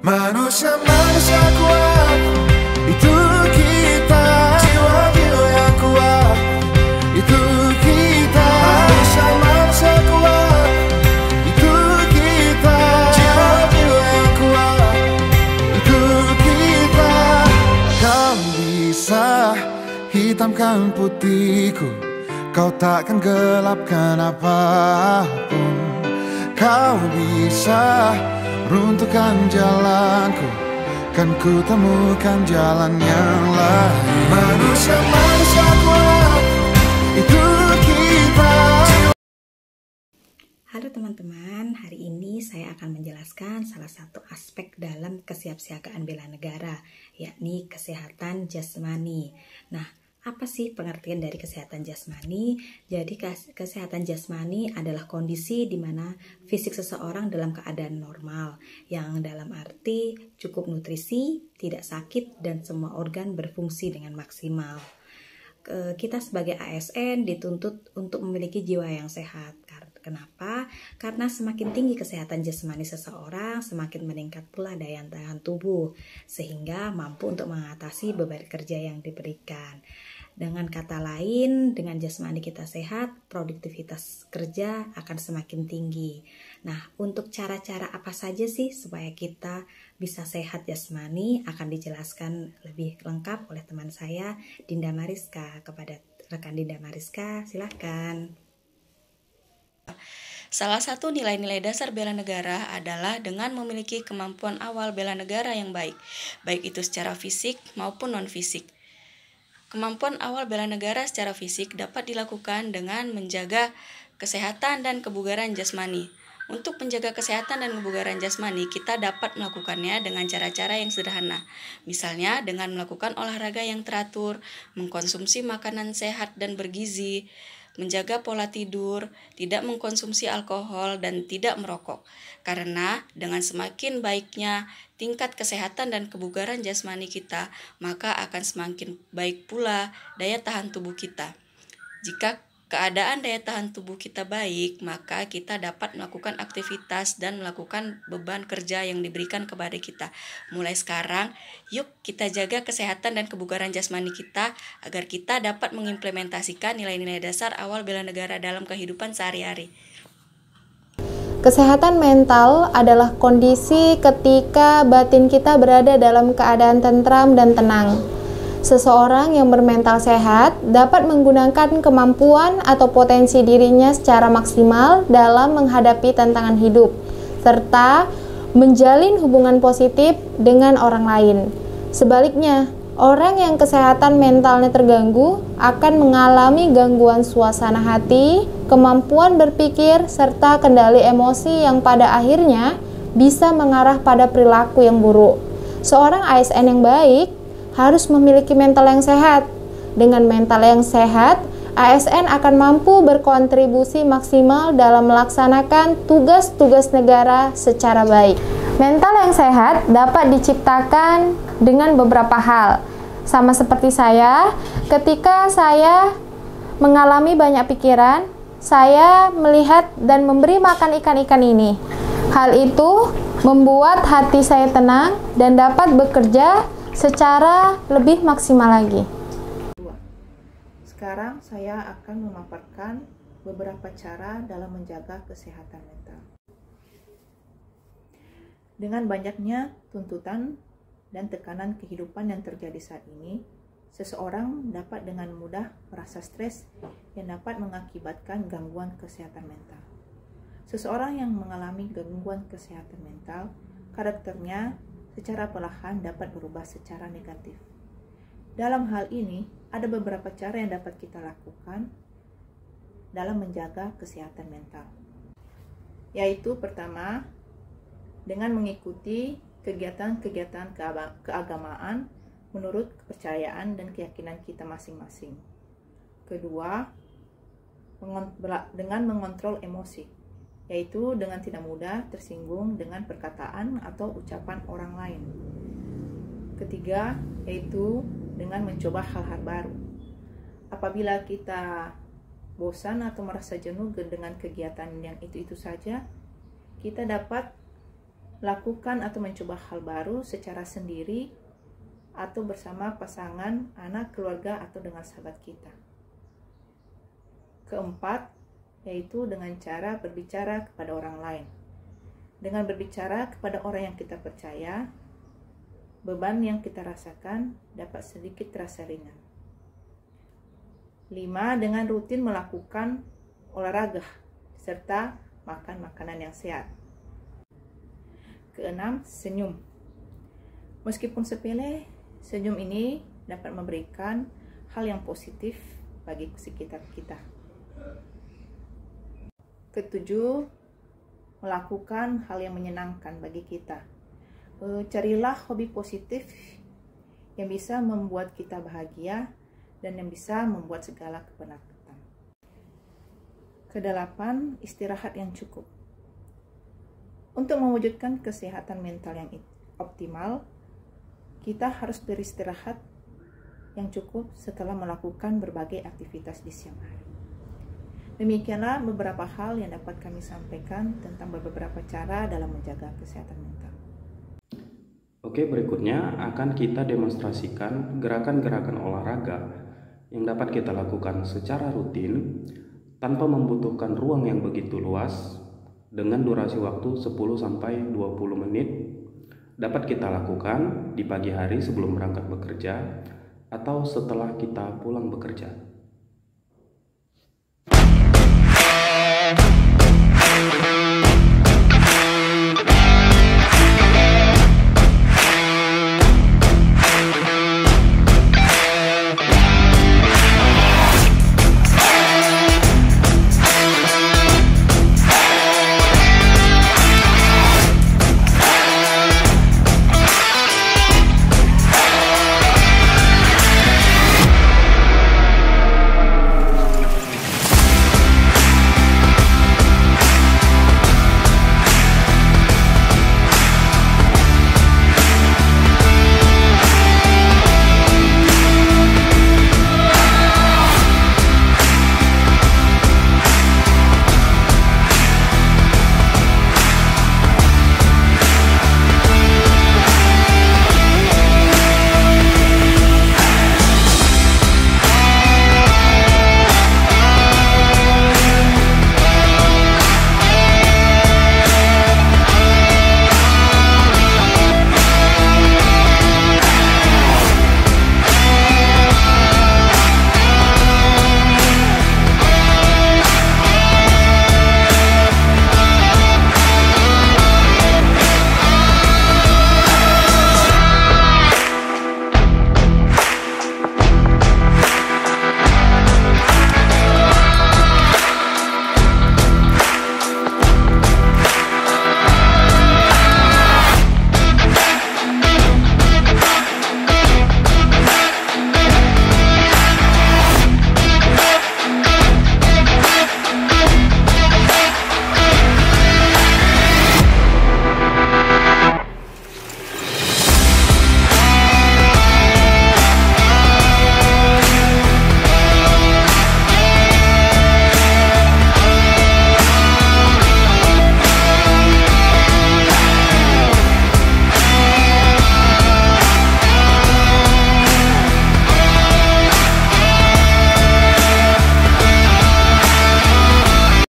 Manusia-manusia kuat, itu kita. Jiwa-jiwa yang kuat, itu kita. Manusia-manusia kuat, itu kita. Jiwa-jiwa yang kuat, itu kita. Kau bisa hitamkan putihku, kau takkan gelapkan apapun. Kau bisa runtuhkan jalanku, kan ku temukan jalan yang lain. Manusia-manusia kuat, itu kita. Halo teman-teman, hari ini saya akan menjelaskan salah satu aspek dalam kesiapsiagaan bela negara, yakni kesehatan jasmani. Nah, apa sih pengertian dari kesehatan jasmani? Jadi kesehatan jasmani adalah kondisi di mana fisik seseorang dalam keadaan normal, yang dalam arti cukup nutrisi, tidak sakit, dan semua organ berfungsi dengan maksimal. Kita sebagai ASN dituntut untuk memiliki jiwa yang sehat. Kenapa? Karena semakin tinggi kesehatan jasmani seseorang, semakin meningkat pula daya tahan tubuh, sehingga mampu untuk mengatasi beban kerja yang diberikan. Dengan kata lain, dengan jasmani kita sehat, produktivitas kerja akan semakin tinggi. Nah, untuk cara-cara apa saja sih supaya kita bisa sehat jasmani akan dijelaskan lebih lengkap oleh teman saya, Dinda Mariska. Kepada rekan Dinda Mariska, silahkan. Salah satu nilai-nilai dasar bela negara adalah dengan memiliki kemampuan awal bela negara yang baik itu secara fisik maupun non-fisik. Kemampuan awal bela negara secara fisik dapat dilakukan dengan menjaga kesehatan dan kebugaran jasmani. Untuk menjaga kesehatan dan kebugaran jasmani, kita dapat melakukannya dengan cara-cara yang sederhana. Misalnya dengan melakukan olahraga yang teratur, mengkonsumsi makanan sehat dan bergizi, menjaga pola tidur, tidak mengkonsumsi alkohol, dan tidak merokok. Karena dengan semakin baiknya tingkat kesehatan dan kebugaran jasmani kita, maka akan semakin baik pula daya tahan tubuh kita. Jika keadaan daya tahan tubuh kita baik, maka kita dapat melakukan aktivitas dan melakukan beban kerja yang diberikan kepada kita. Mulai sekarang, yuk kita jaga kesehatan dan kebugaran jasmani kita agar kita dapat mengimplementasikan nilai-nilai dasar awal bela negara dalam kehidupan sehari-hari. Kesehatan mental adalah kondisi ketika batin kita berada dalam keadaan tentram dan tenang. Seseorang yang bermental sehat dapat menggunakan kemampuan atau potensi dirinya secara maksimal dalam menghadapi tantangan hidup, serta menjalin hubungan positif dengan orang lain. Sebaliknya, orang yang kesehatan mentalnya terganggu akan mengalami gangguan suasana hati, kemampuan berpikir, serta kendali emosi yang pada akhirnya bisa mengarah pada perilaku yang buruk. Seorang ASN yang baik harus memiliki mental yang sehat. Dengan mental yang sehat, ASN akan mampu berkontribusi maksimal dalam melaksanakan tugas-tugas negara secara baik. Mental yang sehat dapat diciptakan dengan beberapa hal. Sama seperti saya, ketika saya mengalami banyak pikiran, saya melihat dan memberi makan ikan-ikan ini. Hal itu membuat hati saya tenang dan dapat bekerja secara lebih maksimal lagi. Sekarang saya akan memaparkan beberapa cara dalam menjaga kesehatan mental. Dengan banyaknya tuntutan dan tekanan kehidupan yang terjadi saat ini, seseorang dapat dengan mudah merasa stres yang dapat mengakibatkan gangguan kesehatan mental. Seseorang yang mengalami gangguan kesehatan mental, karakternya secara perlahan dapat berubah secara negatif. Dalam hal ini, ada beberapa cara yang dapat kita lakukan dalam menjaga kesehatan mental. Yaitu pertama, dengan mengikuti kegiatan-kegiatan keagamaan menurut kepercayaan dan keyakinan kita masing-masing. Kedua, dengan mengontrol emosi, yaitu dengan tidak mudah tersinggung dengan perkataan atau ucapan orang lain. Ketiga, yaitu dengan mencoba hal-hal baru. Apabila kita bosan atau merasa jenuh dengan kegiatan yang itu-itu saja, kita dapat lakukan atau mencoba hal baru secara sendiri atau bersama pasangan, anak, keluarga, atau dengan sahabat kita. Keempat, yaitu dengan cara berbicara kepada orang lain. Dengan berbicara kepada orang yang kita percaya, beban yang kita rasakan dapat sedikit terasa ringan. 5. Dengan rutin melakukan olahraga serta makan makanan yang sehat. Keenam, senyum. Meskipun sepele, senyum ini dapat memberikan hal yang positif bagi sekitar kita. Ketujuh, melakukan hal yang menyenangkan bagi kita. Carilah hobi positif yang bisa membuat kita bahagia dan yang bisa membuat segala kepenatan. Kedelapan, istirahat yang cukup. Untuk mewujudkan kesehatan mental yang optimal, kita harus beristirahat yang cukup setelah melakukan berbagai aktivitas di siang hari. Demikianlah beberapa hal yang dapat kami sampaikan tentang beberapa cara dalam menjaga kesehatan mental. Oke, berikutnya akan kita demonstrasikan gerakan-gerakan olahraga yang dapat kita lakukan secara rutin tanpa membutuhkan ruang yang begitu luas dengan durasi waktu 10-20 menit. Dapat kita lakukan di pagi hari sebelum berangkat bekerja atau setelah kita pulang bekerja.